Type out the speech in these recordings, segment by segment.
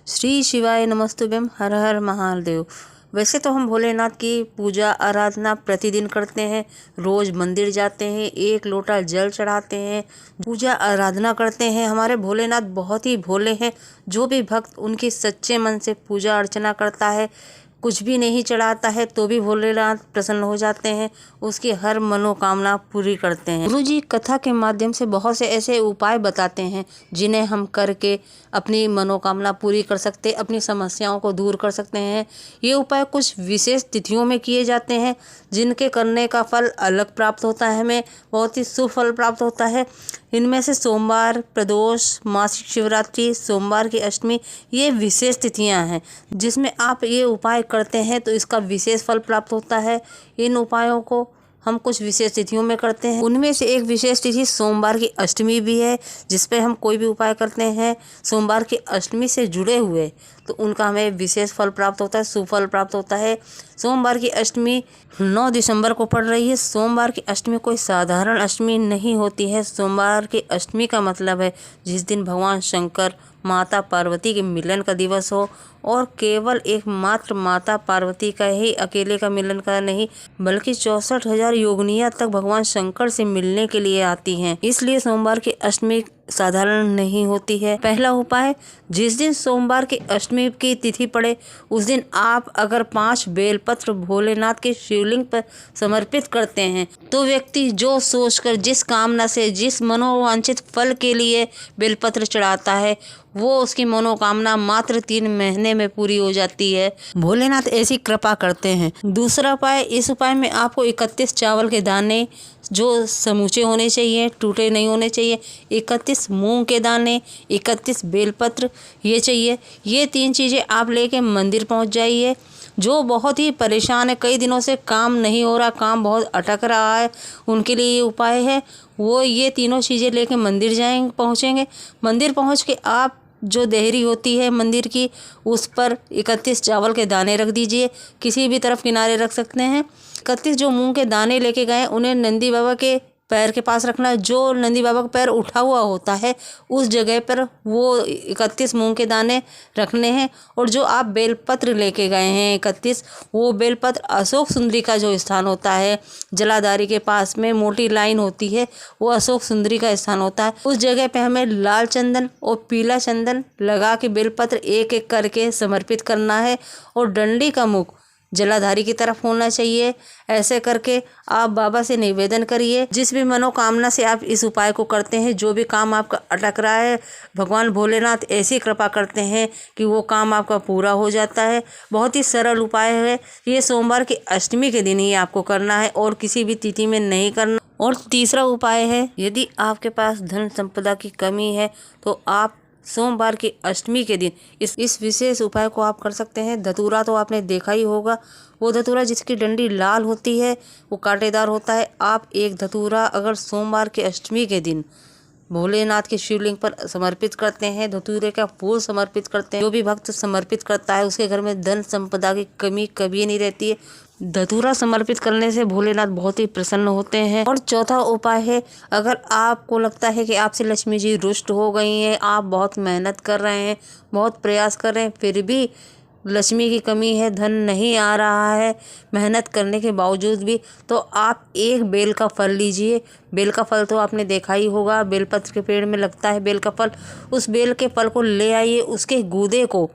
श्री शिवाय नमस्तुभ्यम, हर हर महादेव। वैसे तो हम भोलेनाथ की पूजा आराधना प्रतिदिन करते हैं, रोज मंदिर जाते हैं, एक लोटा जल चढ़ाते हैं, पूजा आराधना करते हैं। हमारे भोलेनाथ बहुत ही भोले हैं। जो भी भक्त उनकी सच्चे मन से पूजा अर्चना करता है, कुछ भी नहीं चढ़ाता है तो भी भोलेनाथ प्रसन्न हो जाते हैं, उसकी हर मनोकामना पूरी करते हैं। गुरु जी कथा के माध्यम से बहुत से ऐसे उपाय बताते हैं जिन्हें हम करके अपनी मनोकामना पूरी कर सकते, अपनी समस्याओं को दूर कर सकते हैं। ये उपाय कुछ विशेष तिथियों में किए जाते हैं जिनके करने का फल अलग प्राप्त होता है, हमें बहुत ही शुभ फल प्राप्त होता है। इनमें से सोमवार, प्रदोष, मासिक शिवरात्रि, सोमवार की अष्टमी, ये विशेष तिथियां हैं जिसमें आप ये उपाय करते हैं तो इसका विशेष फल प्राप्त होता है। इन उपायों को हम कुछ विशेष तिथियों में करते हैं। उनमें से एक विशेष तिथि सोमवार की अष्टमी भी है, जिस पे हम कोई भी उपाय करते हैं सोमवार की अष्टमी से जुड़े हुए तो उनका हमें विशेष फल प्राप्त होता है, सुफल प्राप्त होता है। सोमवार की अष्टमी 9 दिसंबर को पड़ रही है। सोमवार की अष्टमी कोई साधारण अष्टमी नहीं होती है। सोमवार की अष्टमी का मतलब है जिस दिन भगवान शंकर माता पार्वती के मिलन का दिवस हो, और केवल एकमात्र माता पार्वती का ही अकेले का मिलन का नहीं, बल्कि 64,000 योगिनियां तक भगवान शंकर से मिलने के लिए आती हैं। इसलिए सोमवार की अष्टमी साधारण नहीं होती है। पहला उपाय, जिस दिन सोमवार की अष्टमी की तिथि पड़े उस दिन आप अगर 5 बेलपत्र भोलेनाथ के शिवलिंग पर समर्पित करते हैं तो व्यक्ति जो सोचकर, जिस कामना से, जिस मनोवांछित फल के लिए बेलपत्र चढ़ाता है वो उसकी मनोकामना मात्र 3 महीने में पूरी हो जाती है। भोलेनाथ ऐसी कृपा करते हैं। दूसरा उपाय, इस उपाय में आपको 31 चावल के दाने जो समूचे होने चाहिए, टूटे नहीं होने चाहिए, 31 मूंग के दाने, 31 बेलपत्र ये चाहिए। ये 3 चीज़ें आप लेके मंदिर पहुंच जाइए। जो बहुत ही परेशान है, कई दिनों से काम नहीं हो रहा, काम बहुत अटक रहा है, उनके लिए ये उपाय है। वो ये तीनों चीज़ें लेके मंदिर पहुँचेंगे। मंदिर पहुँच के आप जो देहरी होती है मंदिर की, उस पर 31 चावल के दाने रख दीजिए। किसी भी तरफ किनारे रख सकते हैं। 31 जो मूंग के दाने लेके गए उन्हें नंदी बाबा के पैर के पास रखना है। जो नंदी बाबा का पैर उठा हुआ होता है उस जगह पर वो 31 मूंग के दाने रखने हैं। और जो आप बेलपत्र लेके गए हैं 31, वो बेलपत्र अशोक सुंदरी का जो स्थान होता है, जलाधारी के पास में मोटी लाइन होती है, वो अशोक सुंदरी का स्थान होता है। उस जगह पे हमें लाल चंदन और पीला चंदन लगा के बेलपत्र एक एक करके समर्पित करना है, और डंडी का मुख जलाधारी की तरफ होना चाहिए। ऐसे करके आप बाबा से निवेदन करिए। जिस भी मनोकामना से आप इस उपाय को करते हैं, जो भी काम आपका अटक रहा है, भगवान भोलेनाथ ऐसी कृपा करते हैं कि वो काम आपका पूरा हो जाता है। बहुत ही सरल उपाय है। ये सोमवार की अष्टमी के दिन ही आपको करना है और किसी भी तिथि में नहीं करना। और तीसरा उपाय है, यदि आपके पास धन संपदा की कमी है तो आप सोमवार की अष्टमी के दिन इस विशेष उपाय को आप कर सकते हैं। धतूरा तो आपने देखा ही होगा, वो धतूरा जिसकी डंडी लाल होती है, वो कांटेदार होता है। आप एक धतूरा अगर सोमवार की अष्टमी के दिन भोलेनाथ के शिवलिंग पर समर्पित करते हैं, धतूरे का फूल समर्पित करते हैं, जो भी भक्त समर्पित करता है उसके घर में धन संपदा की कमी कभी नहीं रहती है। धतूरा समर्पित करने से भोलेनाथ बहुत ही प्रसन्न होते हैं। और चौथा उपाय है, अगर आपको लगता है कि आपसे लक्ष्मी जी रुष्ट हो गई हैं, आप बहुत मेहनत कर रहे हैं, बहुत प्रयास कर रहे हैं, फिर भी लक्ष्मी की कमी है, धन नहीं आ रहा है मेहनत करने के बावजूद भी, तो आप एक बेल का फल लीजिए। बेल का फल तो आपने देखा ही होगा, बेलपत्र के पेड़ में लगता है बेल का फल। उस बेल के फल को ले आइए, उसके गूदे को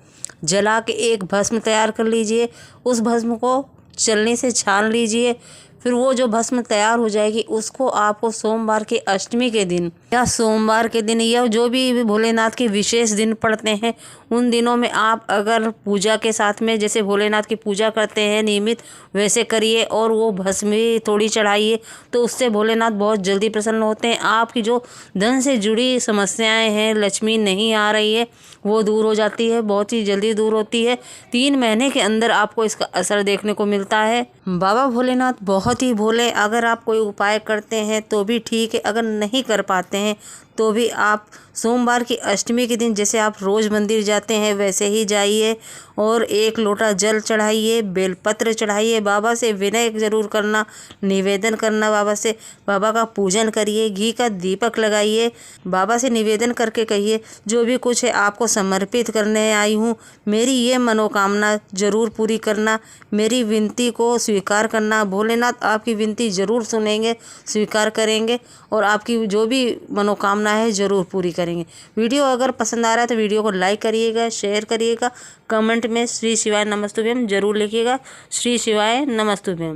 जला के एक भस्म तैयार कर लीजिए। उस भस्म को चलनी से छान लीजिए। फिर वो जो भस्म तैयार हो जाएगी उसको आपको सोमवार की अष्टमी के दिन या सोमवार के दिन या जो भी भोलेनाथ के विशेष दिन पड़ते हैं उन दिनों में आप अगर पूजा के साथ में, जैसे भोलेनाथ की पूजा करते हैं नियमित, वैसे करिए और वो भस्म भी थोड़ी चढ़ाइए, तो उससे भोलेनाथ बहुत जल्दी प्रसन्न होते हैं। आपकी जो धन से जुड़ी समस्याएं हैं, लक्ष्मी नहीं आ रही है, वो दूर हो जाती है, बहुत ही जल्दी दूर होती है। 3 महीने के अंदर आपको इसका असर देखने को मिलता है। बाबा भोलेनाथ बहुत ही भोले। अगर आप कोई उपाय करते हैं तो भी ठीक है, अगर नहीं कर पाते हैं तो भी आप सोमवार की अष्टमी के दिन जैसे आप रोज़ मंदिर जाते हैं वैसे ही जाइए और 1 लोटा जल चढ़ाइए, बेलपत्र चढ़ाइए, बाबा से विनय ज़रूर करना, निवेदन करना बाबा से, बाबा का पूजन करिए, घी का दीपक लगाइए, बाबा से निवेदन करके कहिए जो भी कुछ है आपको समर्पित करने आई हूँ, मेरी ये मनोकामना ज़रूर पूरी करना, मेरी विनती को स्वीकार करना। भोलेनाथ आपकी विनती ज़रूर सुनेंगे, स्वीकार करेंगे और आपकी जो भी मनोकामना है ज़रूर पूरी करेंगे। वीडियो अगर पसंद आ रहा है तो वीडियो को लाइक करिएगा, शेयर करिएगा, कमेंट में श्री शिवाय नमस्तुभ्यम ज़रूर लिखिएगा। श्री शिवाय नमस्तुभ्यम।